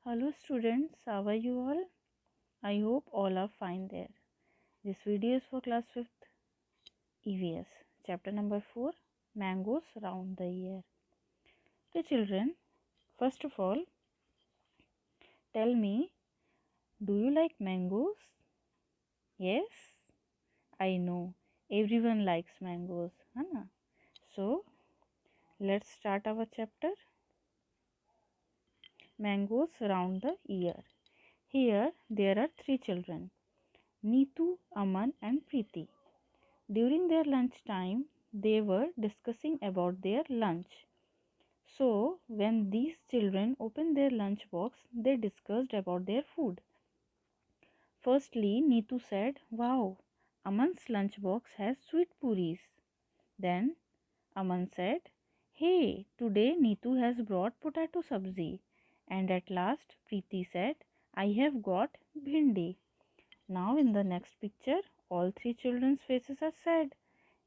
Hello students, how are you all? I hope all are fine there. This video is for class 5th EVS, chapter number 4, Mangoes Round the Year. Okay children, first of all, tell me, do you like mangoes? Yes, I know, everyone likes mangoes, Hana? So, let's start our chapter, Mangoes Round the Year. Here, there are 3 children, Neetu, Aman and Preeti. During their lunch time, they were discussing about their lunch. So, when these children opened their lunch box, they discussed about their food. Firstly, Neetu said, "Wow, Aman's lunch box has sweet puris." Then Aman said, "Hey, today Neetu has brought potato sabzi." And at last, Preeti said, "I have got bhindi." Now, in the next picture, all 3 children's faces are sad.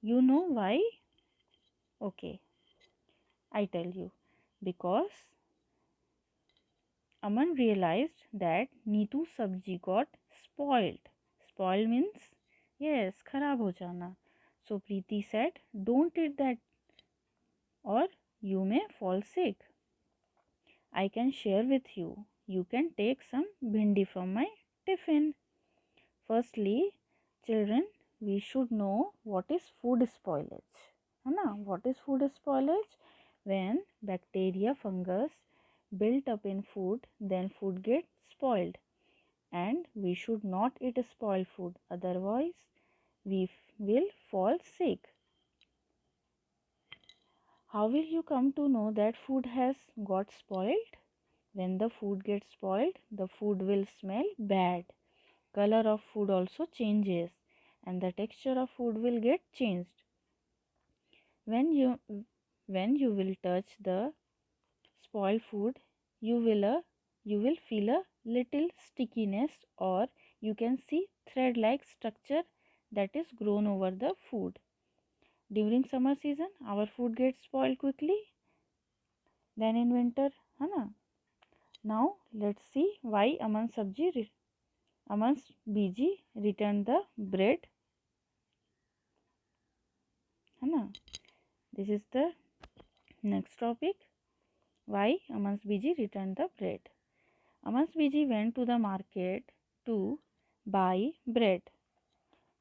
You know why? Okay, I tell you. Because Aman realized that Neetu's sabji got spoiled. Spoil means, yes, kharab ho jana. So Preeti said, "Don't eat that or you may fall sick. I can share with you. You can take some bhindi from my tiffin." Firstly, children, we should know what is food spoilage. है ना? What is food spoilage? When bacteria, fungus built up in food, then food gets spoiled. And we should not eat spoiled food, otherwise we will fall sick. How will you come to know that food has got spoiled? When the food gets spoiled, the food will smell bad. Color of food also changes and the texture of food will get changed. When you will touch the spoiled food, you will feel a little stickiness, or you can see thread like structure that is grown over the food. During summer season our food gets spoiled quickly than in winter, है Now let's see why Aman's Biji returned the bread, है This is the next topic. Why Aman's Biji returned the bread. Aman's Biji went to the market to buy bread.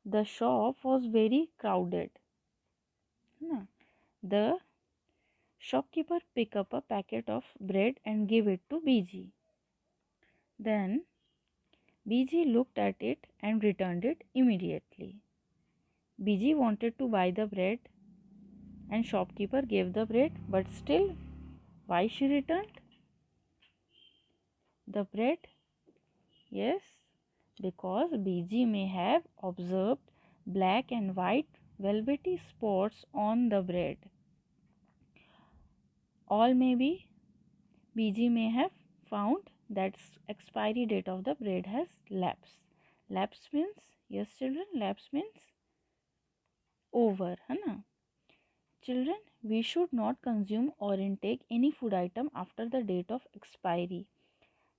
The shop was very crowded. The shopkeeper picked up a packet of bread and gave it to Biji. Then Biji looked at it and returned it immediately. Biji wanted to buy the bread and shopkeeper gave the bread, but still, why she returned the bread? Yes, because Biji may have observed black and white velvety spots on the bread. All maybe Biji may have found that expiry date of the bread has lapsed. Lapse means, yes children, lapse means over, है ना? Children, we should not consume or intake any food item after the date of expiry.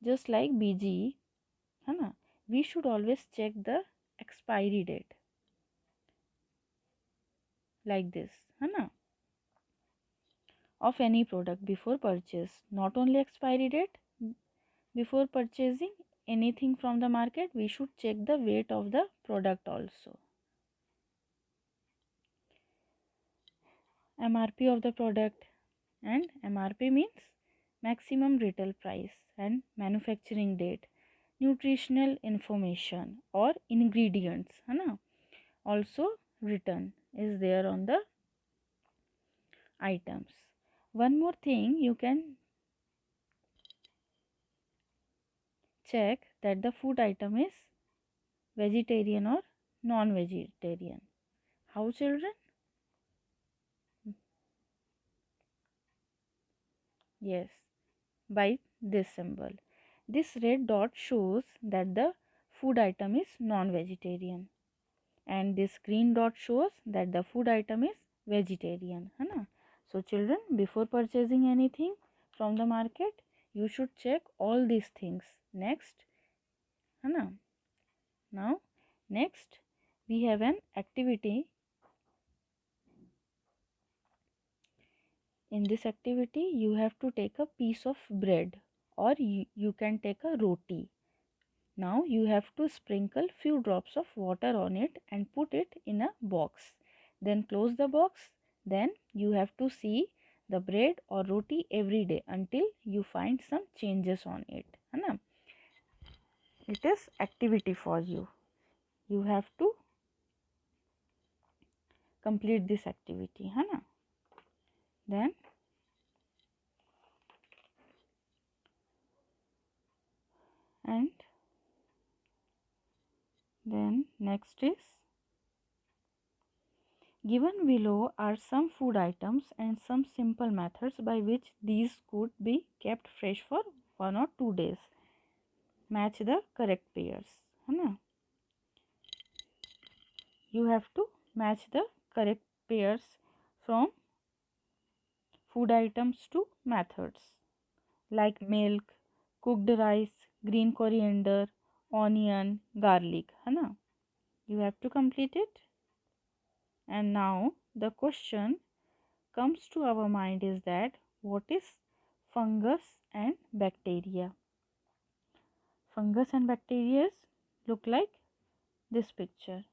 Just like BG, है ना? We should always check the expiry date. Like this, है ना? Of any product before purchase. Not only expiry date, before purchasing anything from the market, we should check the weight of the product also. MRP of the product, and MRP means maximum retail price, and manufacturing date, nutritional information or ingredients, है ना? Also written is there on the items. One more thing, you can check that the food item is vegetarian or non-vegetarian. How children? Yes, by this symbol. This red dot shows that the food item is non-vegetarian, and this green dot shows that the food item is vegetarian, है ना? So children, before purchasing anything from the market, You should check all these things. Next, है ना? Now, next we have an activity. In this activity, you have to take a piece of bread, or you can take a roti. Now you have to sprinkle few drops of water on it and put it in a box. Then close the box. Then you have to see the bread or roti every day until you find some changes on it. है ना? It is activity for you. You have to complete this activity. है ना? Then and then next is, given below are some food items and some simple methods by which these could be kept fresh for 1 or 2 days. Match the correct pairs. है ना? You have to match the correct pairs from food items to methods like milk, cooked rice, green coriander, onion, garlic. है ना? You have to complete it. And now the question comes to our mind is that what is fungus and bacteria? Fungus and bacteria look like this picture.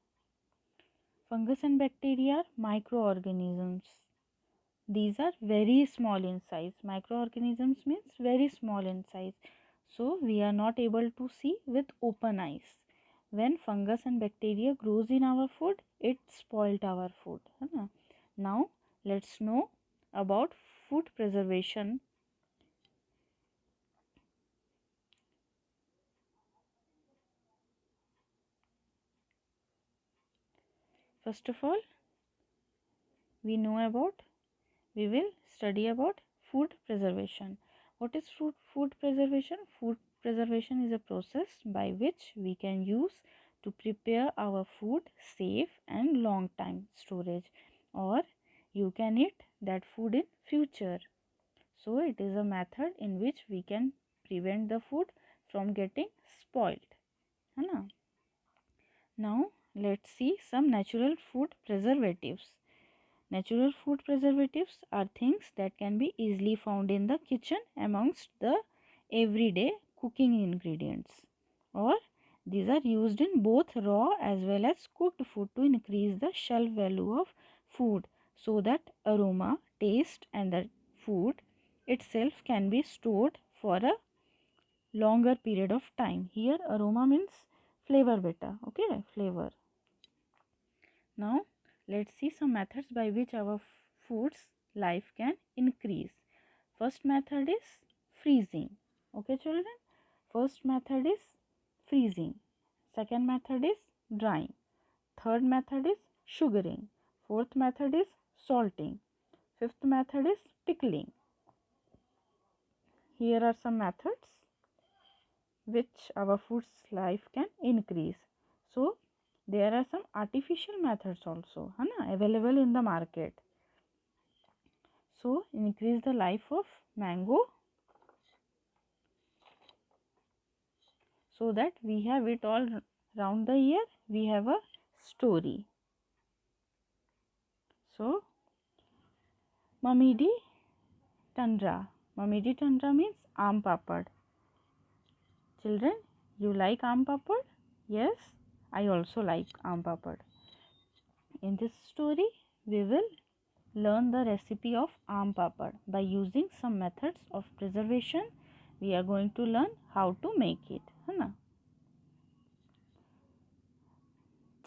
Fungus and bacteria are microorganisms. These are very small in size. Microorganisms means very small in size. So we are not able to see with open eyes. When fungus and bacteria grows in our food, it spoiled our food. Now let's know about food preservation. First of all, we will study about food preservation. What is food preservation? Food preservation is a process by which we can use to prepare our food safe and long time storage, or you can eat that food in future. So it is a method in which we can prevent the food from getting spoiled. है ना? Now let's see some natural food preservatives. Natural food preservatives are things that can be easily found in the kitchen amongst the everyday cooking ingredients, or these are used in both raw as well as cooked food to increase the shelf value of food so that aroma, taste and the food itself can be stored for a longer period of time. Here aroma means flavor beta, okay, flavor. Now let's see some methods by which our food's life can increase. First method is freezing. Okay children, first method is freezing. Second method is drying. Third method is sugaring. Fourth method is salting. Fifth method is pickling. Here are some methods which our food's life can increase. So there are some artificial methods also available in the market. So increase the life of mango so that we have it all round the year. We have a story. So Mamidi Tundra. Mamidi Tundra means aam papad. Children, you like aam papad? Yes, I also like aam papad. In this story, we will learn the recipe of aam papad. By using some methods of preservation, we are going to learn how to make it.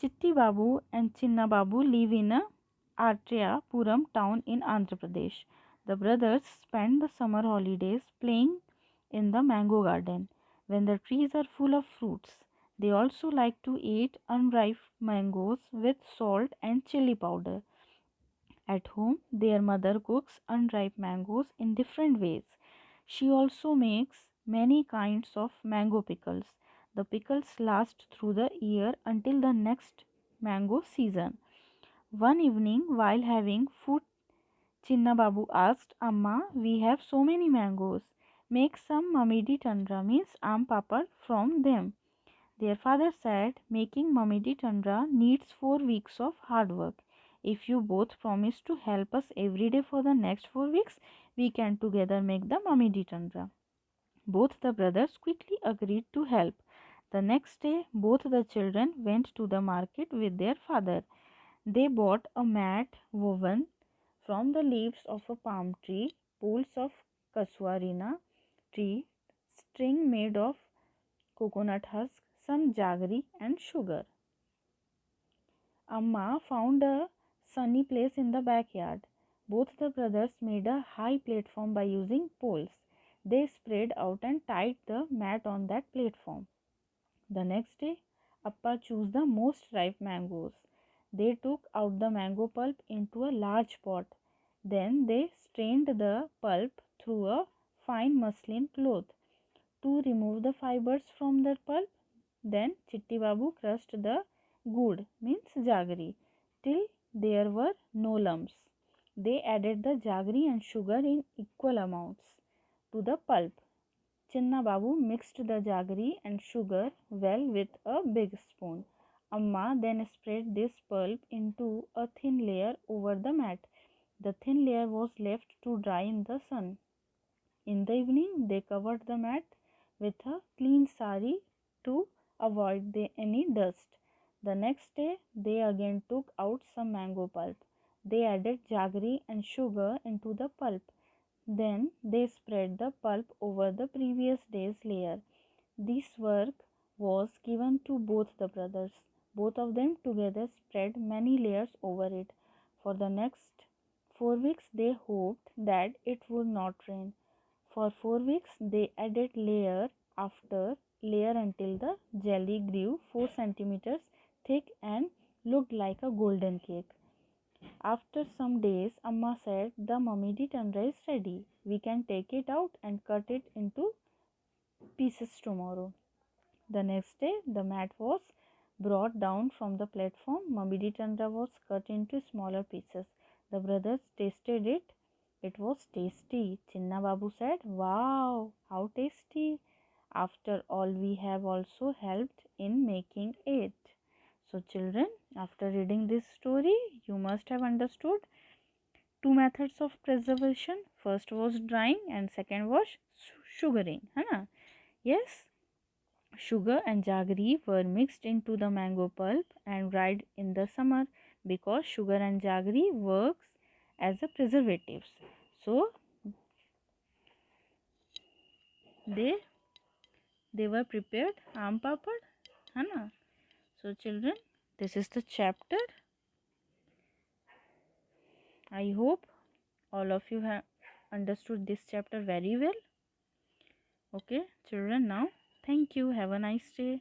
Chitti Babu and Chinna Babu live in a Artrayapuram town in Andhra Pradesh. The brothers spend the summer holidays playing in the mango garden when the trees are full of fruits. They also like to eat unripe mangoes with salt and chili powder. At home, their mother cooks unripe mangoes in different ways. She also makes many kinds of mango pickles. The pickles last through the year until the next mango season. One evening, while having food, Chinna Babu asked, Amma, we have so many mangoes. Make some mamidi tandra means aam papad from them. Their father said, making mamidi tandra needs 4 weeks of hard work. If you both promise to help us every day for the next 4 weeks, we can together make the mamidi tandra. Both the brothers quickly agreed to help. The next day, both the children went to the market with their father. They bought a mat woven from the leaves of a palm tree, poles of kasuarina tree, string made of coconut husk, some jaggery and sugar. Amma found a sunny place in the backyard. Both the brothers made a high platform by using poles. They spread out and tied the mat on that platform. The next day, Appa chose the most ripe mangoes. They took out the mango pulp into a large pot. Then they strained the pulp through a fine muslin cloth to remove the fibers from the pulp. Then Chitti Babu crushed the good means jaggery till there were no lumps. They added the jaggery and sugar in equal amounts to the pulp. Chinna Babu mixed the jaggery and sugar well with a big spoon. Amma then spread this pulp into a thin layer over the mat. The thin layer was left to dry in the sun. In the evening, they covered the mat with a clean sari to avoid any dust. The next day, they again took out some mango pulp. They added jaggery and sugar into the pulp. Then they spread the pulp over the previous day's layer. This work was given to both the brothers. Both of them together spread many layers over it. For the next 4 weeks, they hoped that it would not rain. For 4 weeks, they added layer after layer until the jelly grew 4 centimeters thick and looked like a golden cake. After some days, Amma said, the mamidi tandra is ready. We can take it out and cut it into pieces tomorrow. The next day, the mat was brought down from the platform. Mamidi tandra was cut into smaller pieces. The brothers tasted it. It was tasty. Chinna Babu said, wow, how tasty. After all, we have also helped in making it. So children, after reading this story, you must have understood two methods of preservation. First was drying and second was sugaring. Hai. Yes, sugar and jaggery were mixed into the mango pulp and dried in the summer because sugar and jaggery works as a preservatives. So they they were prepared aam papad, है ना? So children, this is the chapter. I hope all of you have understood this chapter very well. Okay children, now thank you, have a nice day.